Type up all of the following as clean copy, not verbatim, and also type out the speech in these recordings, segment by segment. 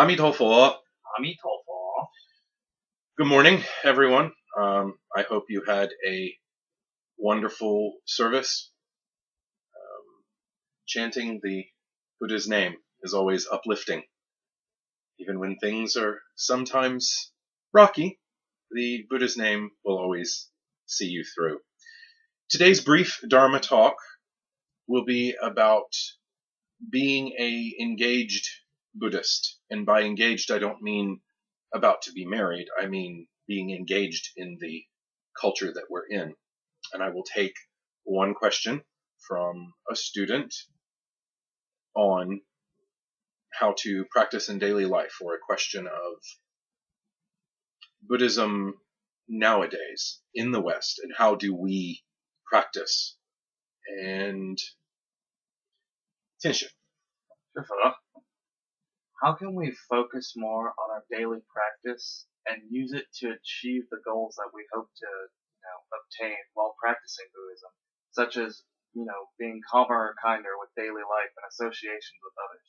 阿弥陀佛. 阿弥陀佛. Good morning, everyone. I hope you had a wonderful service. Chanting the Buddha's name is always uplifting. Even when things are sometimes rocky, the Buddha's name will always see you through. Today's brief Dharma talk will be about being a engaged Buddhist. And by engaged, I don't mean about to be married. I mean being engaged in the culture that we're in. And I will take one question from a student on how to practice in daily life, or a question of Buddhism nowadays in the West, and how do we practice. And finish it. 师傅, how can we focus more on our daily practice and use it to achieve the goals that we hope to, obtain while practicing Buddhism, such as, being calmer or kinder with daily life and associations with others?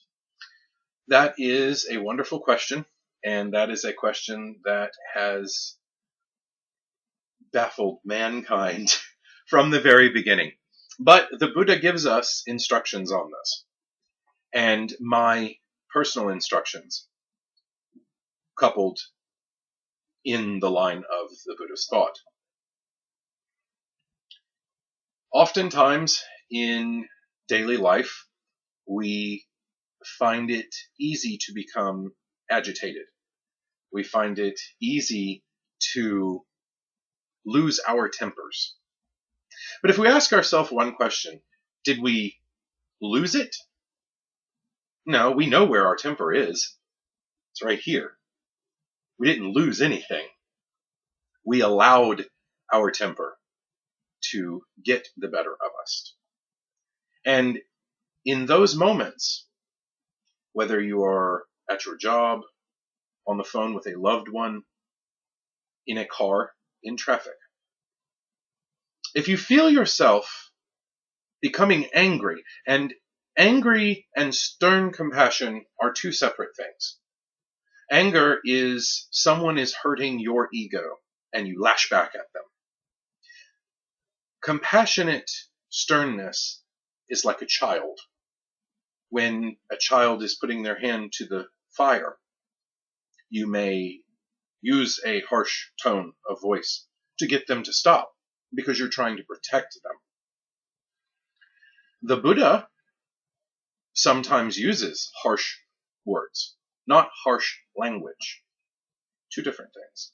That is a wonderful question, and that is a question that has baffled mankind from the very beginning. But the Buddha gives us instructions on this. And my personal instructions, coupled in the line of the Buddha's thought. Oftentimes in daily life, we find it easy to become agitated. We find it easy to lose our tempers. But if we ask ourselves one question, did we lose it? No, we know where our temper is. It's right here. We didn't lose anything. We allowed our temper to get the better of us. And in those moments, whether you are at your job, on the phone with a loved one, in a car, in traffic, if you feel yourself becoming angry, and angry and stern compassion are two separate things. Anger is someone is hurting your ego, and you lash back at them. Compassionate sternness is like a child. When a child is putting their hand to the fire, you may use a harsh tone of voice to get them to stop, because you're trying to protect them. The Buddha sometimes uses harsh words, not harsh language. Two different things.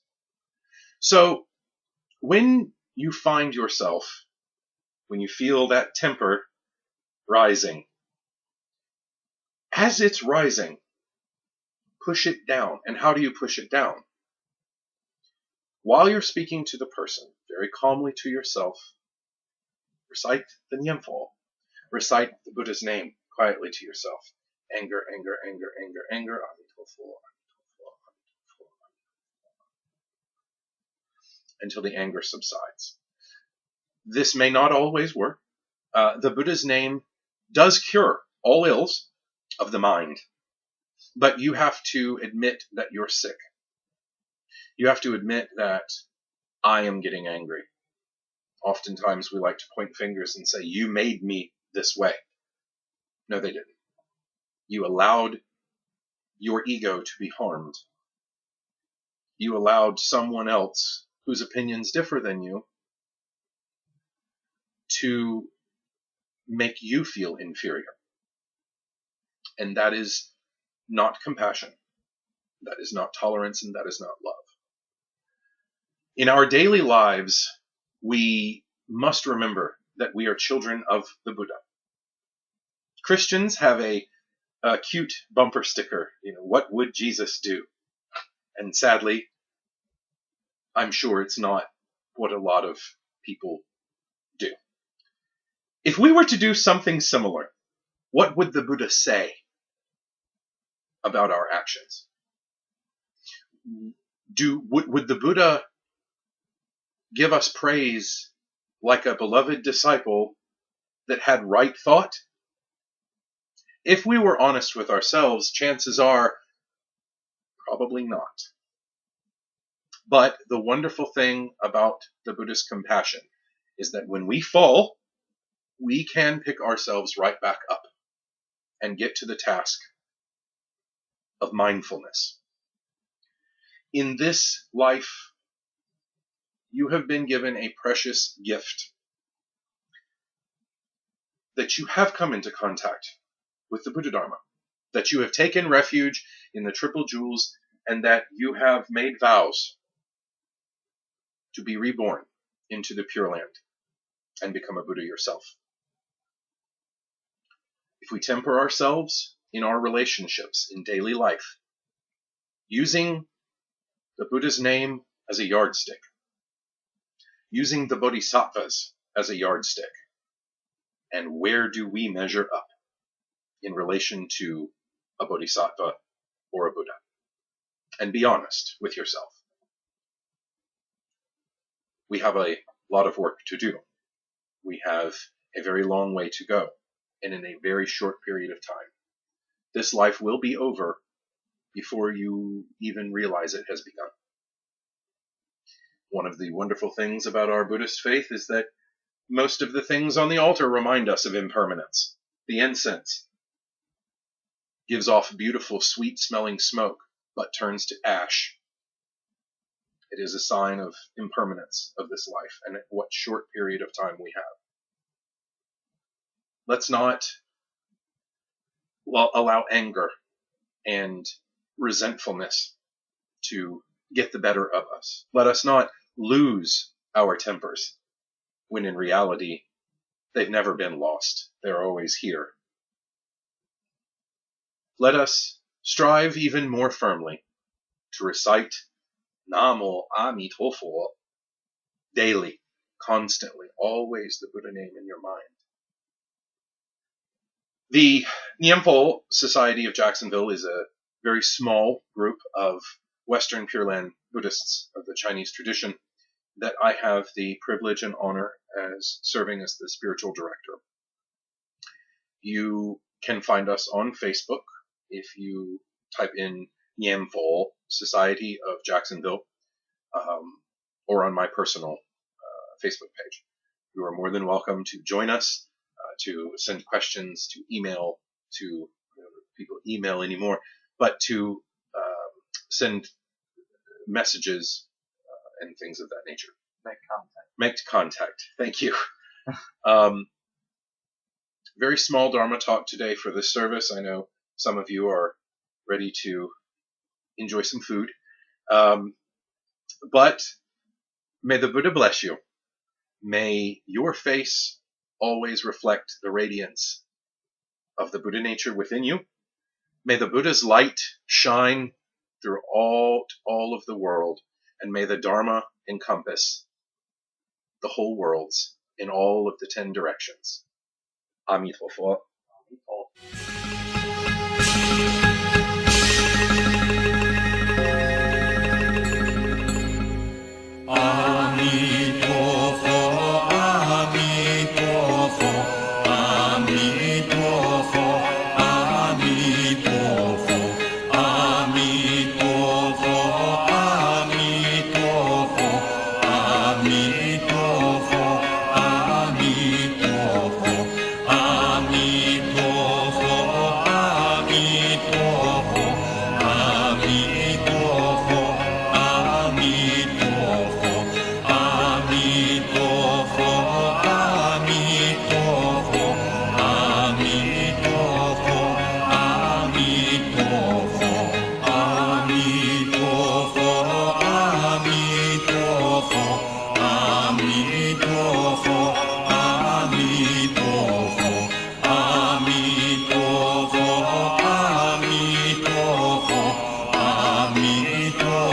So when you find yourself, when you feel that temper rising, as it's rising, push it down. And how do you push it down? While you're speaking to the person, very calmly to yourself, recite the Nyingpo. Recite the Buddha's name quietly to yourself. Anger, anger, anger, anger, anger. Amitofo, amitofo, amitofo, amitofo. Until the anger subsides. This may not always work. The Buddha's name does cure all ills of the mind. But you have to admit that you're sick. You have to admit that I am getting angry. Oftentimes we like to point fingers and say, you made me this way. No, they didn't. You allowed your ego to be harmed. You allowed someone else whose opinions differ than you to make you feel inferior. And that is not compassion. That is not tolerance, and that is not love. In our daily lives, we must remember that we are children of the Buddha. Christians have a cute bumper sticker, what would Jesus do? And sadly, I'm sure it's not what a lot of people do. If we were to do something similar, what would the Buddha say about our actions? Would the Buddha give us praise like a beloved disciple that had right thought? If we were honest with ourselves, chances are Probably not. But the wonderful thing about the Buddhist compassion is that when we fall, we can pick ourselves right back up and get to the task of mindfulness. In this life, you have been given a precious gift that you have come into contact with the Buddha Dharma, that you have taken refuge in the Triple Jewels, and that you have made vows to be reborn into the Pure Land and become a Buddha yourself. If we temper ourselves in our relationships in daily life, using the Buddha's name as a yardstick, using the Bodhisattvas as a yardstick, and where do we measure up in relation to a Bodhisattva or a Buddha? And be honest with yourself. We have a lot of work to do. We have a very long way to go, and in a very short period of time. This life will be over before you even realize it has begun. One of the wonderful things about our Buddhist faith is that most of the things on the altar remind us of impermanence. The incense gives off beautiful, sweet-smelling smoke, but turns to ash. It is a sign of impermanence of this life and what short period of time we have. Let's not allow anger and resentfulness to get the better of us. Let us not lose our tempers, when in reality, they've never been lost. They're always here. Let us strive even more firmly to recite Namo Amitofo daily, constantly, always the Buddha name in your mind. The Nyingpo Society of Jacksonville is a very small group of Western Pure Land Buddhists of the Chinese tradition that I have the privilege and honor as serving as the spiritual director. You can find us on Facebook if you type in Nyingpo Society of Jacksonville, or on my personal Facebook page. You are more than welcome to join us, to send questions, to email, to people email anymore, but to send messages and things of that nature. Make contact. Thank you. Very small Dharma talk today for this service. I know some of you are ready to enjoy some food. But may the Buddha bless you. May your face always reflect the radiance of the Buddha nature within you. May the Buddha's light shine through all of the world, and may the Dharma encompass the whole worlds in all of the 10 directions. Amitofo.